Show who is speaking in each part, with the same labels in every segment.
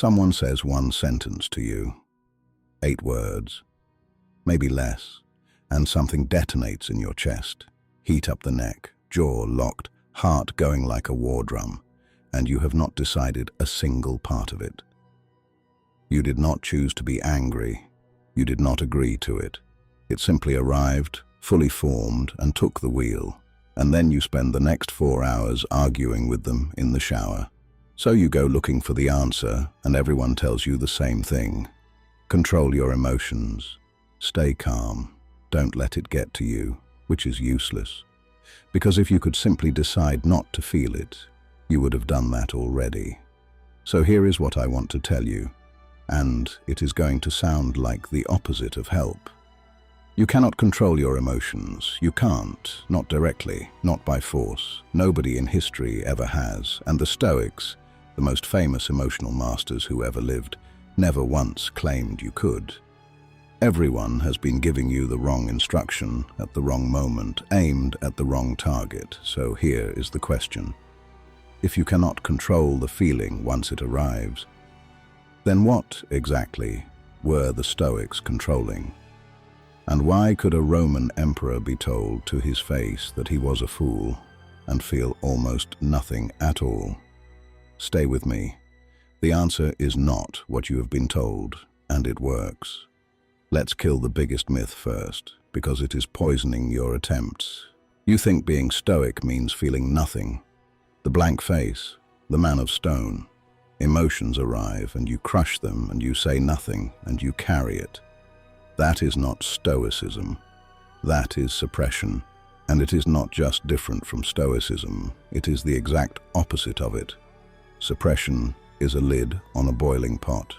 Speaker 1: Someone says one sentence to you, 8 words, maybe less, and something detonates in your chest, heat up the neck, jaw locked, heart going like a war drum, and you have not decided a single part of it. You did not choose to be angry. You did not agree to it. It simply arrived, fully formed, and took the wheel. And then you spend the next 4 hours arguing with them in the shower. So you go looking for the answer, and everyone tells you the same thing. Control your emotions. Stay calm. Don't let it get to you, which is useless. Because if you could simply decide not to feel it, you would have done that already. So here is what I want to tell you, and it is going to sound like the opposite of help. You cannot control your emotions. You can't, not directly, not by force. Nobody in history ever has, and the Stoics, the most famous emotional masters who ever lived, never once claimed you could. Everyone has been giving you the wrong instruction at the wrong moment, aimed at the wrong target. So here is the question. If you cannot control the feeling once it arrives, then what, exactly, were the Stoics controlling? And why could a Roman emperor be told to his face that he was a fool and feel almost nothing at all? Stay with me. The answer is not what you have been told, and it works. Let's kill the biggest myth first, because it is poisoning your attempts. You think being stoic means feeling nothing. The blank face, the man of stone. Emotions arrive, and you crush them, and you say nothing, and you carry it. That is not stoicism. That is suppression. And it is not just different from stoicism, it is the exact opposite of it. Suppression is a lid on a boiling pot.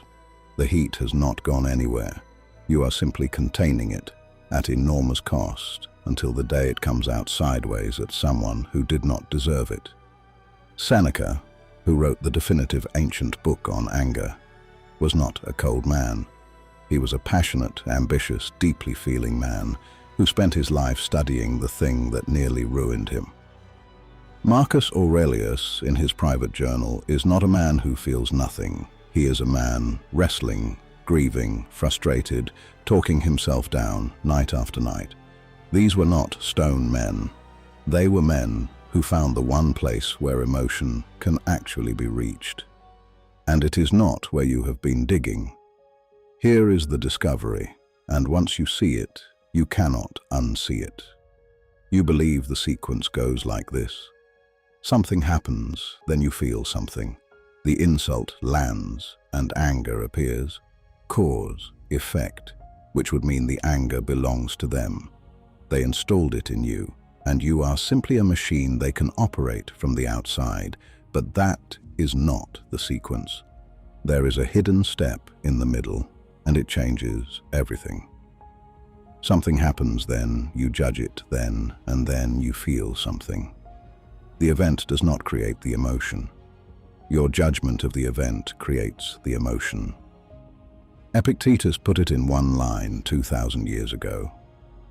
Speaker 1: The heat has not gone anywhere. You are simply containing it at enormous cost until the day it comes out sideways at someone who did not deserve it. Seneca, who wrote the definitive ancient book on anger, was not a cold man. He was a passionate, ambitious, deeply feeling man who spent his life studying the thing that nearly ruined him. Marcus Aurelius, in his private journal, is not a man who feels nothing. He is a man wrestling, grieving, frustrated, talking himself down night after night. These were not stone men. They were men who found the one place where emotion can actually be reached. And it is not where you have been digging. Here is the discovery, and once you see it, you cannot unsee it. You believe the sequence goes like this. Something happens, then you feel something. The insult lands, and anger appears. Cause, effect, which would mean the anger belongs to them. They installed it in you, and you are simply a machine they can operate from the outside, but that is not the sequence. There is a hidden step in the middle, and it changes everything. Something happens then, you judge it then, and then you feel something. The event does not create the emotion. Your judgment of the event creates the emotion. Epictetus put it in one line 2,000 years ago.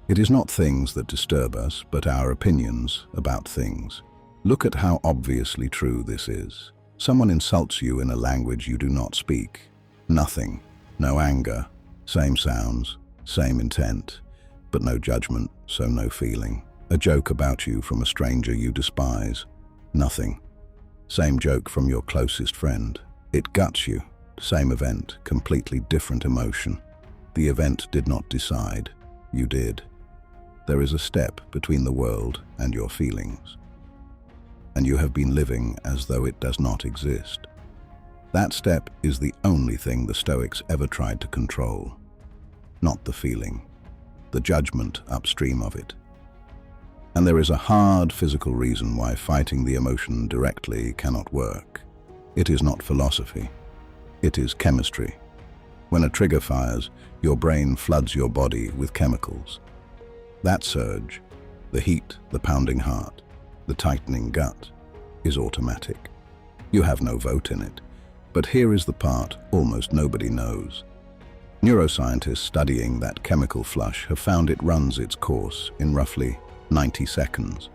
Speaker 1: It is not things that disturb us, but our opinions about things. Look at how obviously true this is. Someone insults you in a language you do not speak. Nothing. No anger, same sounds, same intent, but no judgment, so no feeling. A joke about you from a stranger you despise. Nothing. Same joke from your closest friend. It guts you. Same event, completely different emotion. The event did not decide. You did. There is a step between the world and your feelings. And you have been living as though it does not exist. That step is the only thing the Stoics ever tried to control. Not the feeling. The judgment upstream of it. And there is a hard physical reason why fighting the emotion directly cannot work. It is not philosophy. It is chemistry. When a trigger fires, your brain floods your body with chemicals. That surge, the heat, the pounding heart, the tightening gut, is automatic. You have no vote in it. But here is the part almost nobody knows. Neuroscientists studying that chemical flush have found it runs its course in roughly 90 seconds,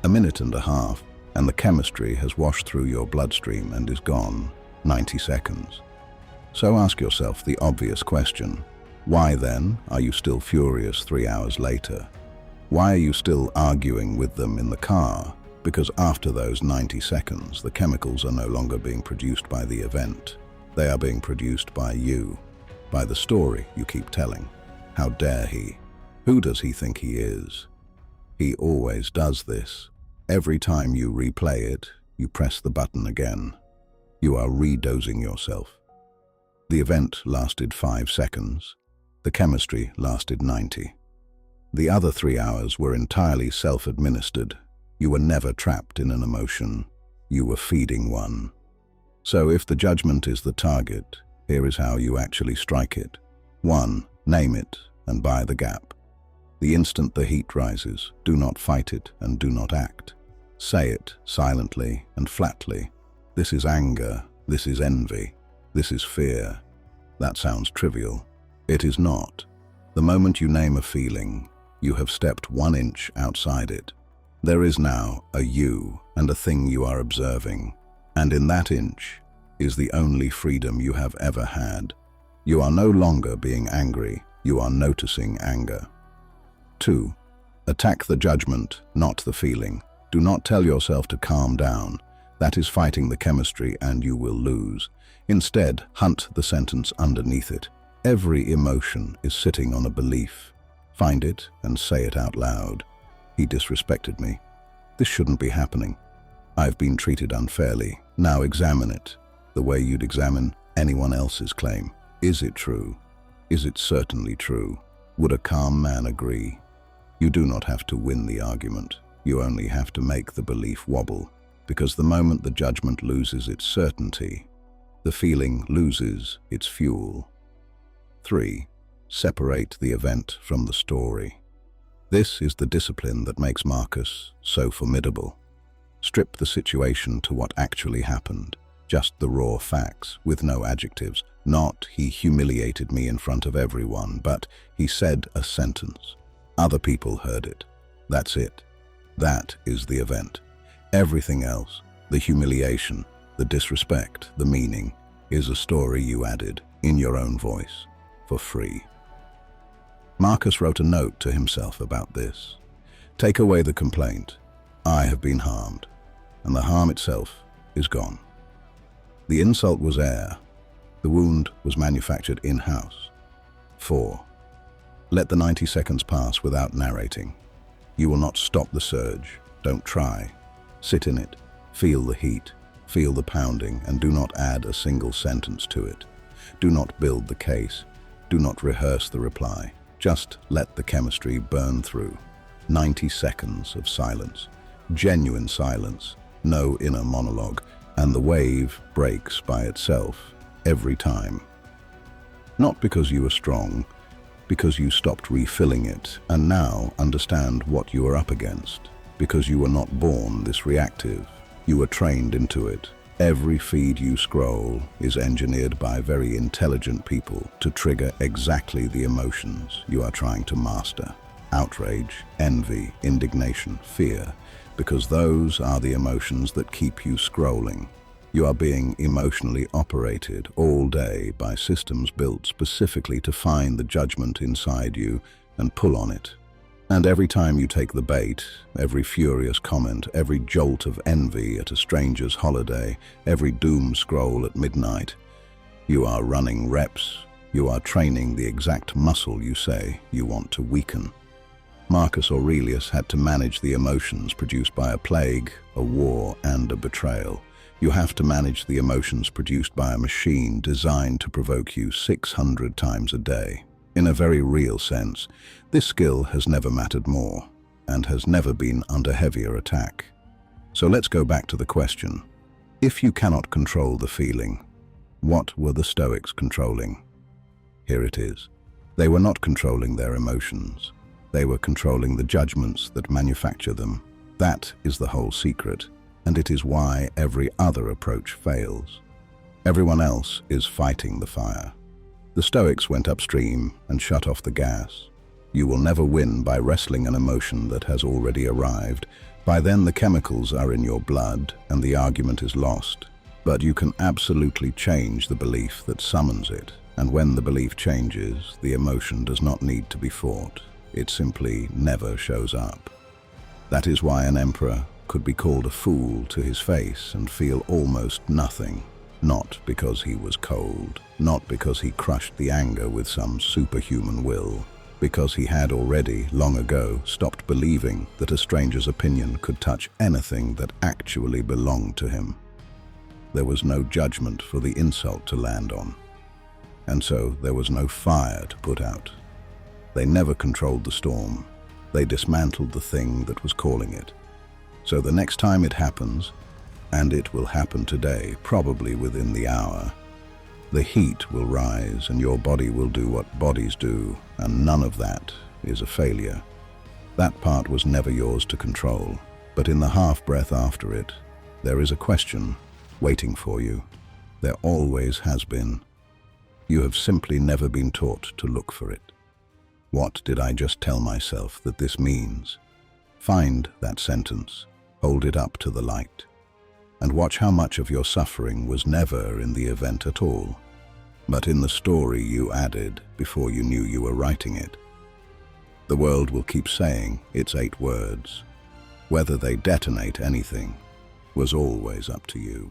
Speaker 1: a minute and a half, and the chemistry has washed through your bloodstream and is gone 90 seconds. So ask yourself the obvious question. Why then are you still furious 3 hours later? Why are you still arguing with them in the car? Because after those 90 seconds, the chemicals are no longer being produced by the event. They are being produced by you, by the story you keep telling. How dare he? Who does he think he is? He always does this. Every time you replay it, you press the button again. You are redosing yourself. The event lasted 5 seconds. The chemistry lasted 90. The other 3 hours were entirely self-administered. You were never trapped in an emotion. You were feeding one. So if the judgment is the target, here is how you actually strike it. 1. Name it and buy the gap. The instant the heat rises, do not fight it and do not act. Say it silently and flatly. This is anger, this is envy, this is fear. That sounds trivial. It is not. The moment you name a feeling, you have stepped 1 inch outside it. There is now a you and a thing you are observing, and in that inch is the only freedom you have ever had. You are no longer being angry, you are noticing anger. 2. Attack the judgment, not the feeling. Do not tell yourself to calm down. That is fighting the chemistry and you will lose. Instead, hunt the sentence underneath it. Every emotion is sitting on a belief. Find it and say it out loud. He disrespected me. This shouldn't be happening. I've been treated unfairly. Now examine it, the way you'd examine anyone else's claim. Is it true? Is it certainly true? Would a calm man agree? You do not have to win the argument. You only have to make the belief wobble, because the moment the judgment loses its certainty, the feeling loses its fuel. 3. Separate the event from the story. This is the discipline that makes Marcus so formidable. Strip the situation to what actually happened, just the raw facts, with no adjectives. Not, he humiliated me in front of everyone, but he said a sentence. Other people heard it. That's it. That is the event. Everything else, the humiliation, the disrespect, the meaning, is a story you added in your own voice, for free. Marcus wrote a note to himself about this. Take away the complaint. I have been harmed, and the harm itself is gone. The insult was air. The wound was manufactured in-house. 4. Let the 90 seconds pass without narrating. You will not stop the surge. Don't try. Sit in it. Feel the heat. Feel the pounding, and do not add a single sentence to it. Do not build the case. Do not rehearse the reply. Just let the chemistry burn through. 90 seconds of silence. Genuine silence. No inner monologue. And the wave breaks by itself every time. Not because you were strong, because you stopped refilling it and now understand what you are up against. Because you were not born this reactive. You were trained into it. Every feed you scroll is engineered by very intelligent people to trigger exactly the emotions you are trying to master. Outrage, envy, indignation, fear, because those are the emotions that keep you scrolling. You are being emotionally operated all day by systems built specifically to find the judgment inside you and pull on it. And every time you take the bait, every furious comment, every jolt of envy at a stranger's holiday, every doom scroll at midnight, you are running reps. You are training the exact muscle you say you want to weaken. Marcus Aurelius had to manage the emotions produced by a plague, a war, and a betrayal. You have to manage the emotions produced by a machine designed to provoke you 600 times a day. In a very real sense, this skill has never mattered more and has never been under heavier attack. So let's go back to the question. If you cannot control the feeling, what were the Stoics controlling? Here it is. They were not controlling their emotions. They were controlling the judgments that manufacture them. That is the whole secret, and it is why every other approach fails. Everyone else is fighting the fire. The Stoics went upstream and shut off the gas. You will never win by wrestling an emotion that has already arrived. By then the chemicals are in your blood and the argument is lost. But you can absolutely change the belief that summons it. And when the belief changes, the emotion does not need to be fought. It simply never shows up. That is why an emperor could be called a fool to his face and feel almost nothing. Not because he was cold, not because he crushed the anger with some superhuman will, because he had already, long ago, stopped believing that a stranger's opinion could touch anything that actually belonged to him. There was no judgment for the insult to land on, and so there was no fire to put out. They never controlled the storm. They dismantled the thing that was calling it. So the next time it happens, and it will happen today, probably within the hour, the heat will rise and your body will do what bodies do, and none of that is a failure. That part was never yours to control, but in the half-breath after it, there is a question waiting for you. There always has been. You have simply never been taught to look for it. What did I just tell myself that this means? Find that sentence, hold it up to the light, and watch how much of your suffering was never in the event at all, but in the story you added before you knew you were writing it. The world will keep saying its 8 words. Whether they detonate anything was always up to you.